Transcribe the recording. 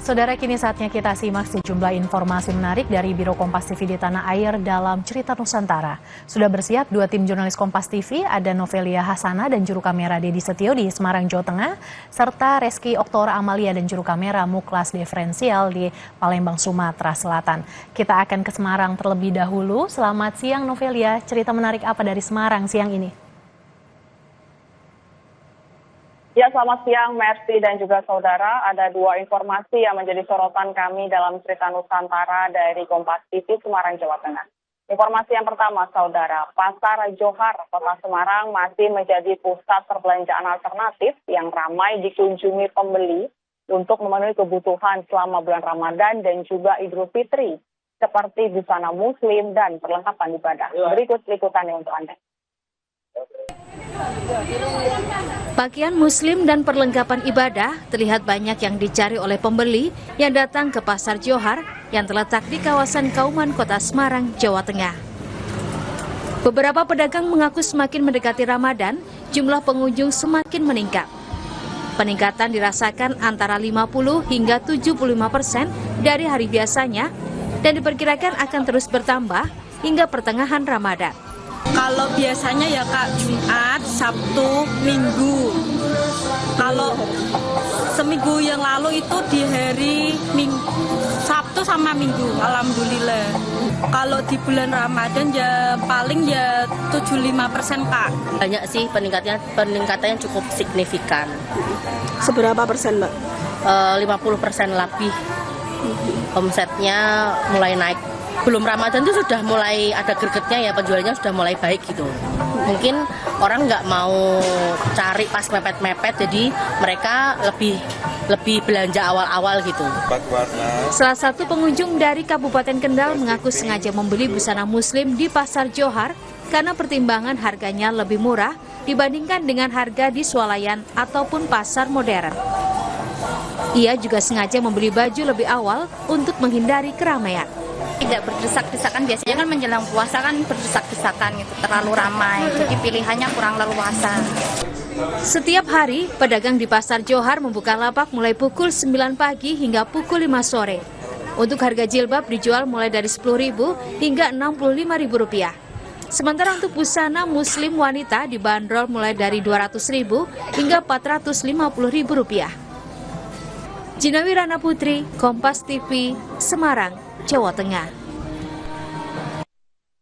Saudara, kini saatnya kita simak sejumlah informasi menarik dari Biro Kompas TV di Tanah Air dalam Cerita Nusantara. Sudah bersiap dua tim jurnalis Kompas TV, ada Novelia Hasana dan juru kamera Dedi Setio di Semarang, Jawa Tengah, serta Reski Oktora Amalia dan juru kamera Muklas Diferensial di Palembang, Sumatera Selatan. Kita akan ke Semarang terlebih dahulu. Selamat siang Novelia, cerita menarik apa dari Semarang siang ini? Ya, selamat siang, Mercy dan juga saudara. Ada dua informasi yang menjadi sorotan kami dalam Cerita Nusantara dari Kompas TV Semarang, Jawa Tengah. Informasi yang pertama, saudara, Pasar Johar, Kota Semarang masih menjadi pusat perbelanjaan alternatif yang ramai dikunjungi pembeli untuk memenuhi kebutuhan selama bulan Ramadan dan juga Idul Fitri, seperti busana muslim dan perlengkapan ibadah. Berikut liputannya untuk Anda. Pakaian muslim dan perlengkapan ibadah terlihat banyak yang dicari oleh pembeli yang datang ke Pasar Johar yang terletak di kawasan Kauman, Kota Semarang, Jawa Tengah. Beberapa pedagang mengaku semakin mendekati Ramadan, jumlah pengunjung semakin meningkat. Peningkatan dirasakan antara 50 hingga 75% dari hari biasanya dan diperkirakan akan terus bertambah hingga pertengahan Ramadan. Kalau biasanya ya Kak, Jumat, Sabtu, Minggu. Kalau seminggu yang lalu itu di hari Sabtu sama Minggu, alhamdulillah. Kalau di bulan Ramadan ya paling ya 75% Kak. Banyak sih peningkatannya cukup signifikan. Seberapa persen Mbak? 50% lebih. Omsetnya mulai naik. Belum Ramadan itu sudah mulai ada gregetnya ya, penjualnya sudah mulai baik gitu. Mungkin orang nggak mau cari pas mepet-mepet, jadi mereka lebih belanja awal-awal gitu. Salah satu pengunjung dari Kabupaten Kendal mengaku sengaja membeli busana muslim di Pasar Johar karena pertimbangan harganya lebih murah dibandingkan dengan harga di swalayan ataupun pasar modern. Ia juga sengaja membeli baju lebih awal untuk menghindari keramaian. Tidak berdesak-desakan, biasanya kan menjelang puasa kan berdesak-desakan gitu, terlalu ramai, jadi pilihannya kurang leluasa. Setiap hari, pedagang di Pasar Johar membuka lapak mulai pukul 9 pagi hingga pukul 5 sore. Untuk harga jilbab dijual mulai dari Rp10.000 hingga Rp65.000. Sementara untuk busana muslim wanita dibanderol mulai dari Rp200.000 hingga Rp450.000. Jinawi Rana Putri, Kompas TV, Semarang, Jawa Tengah.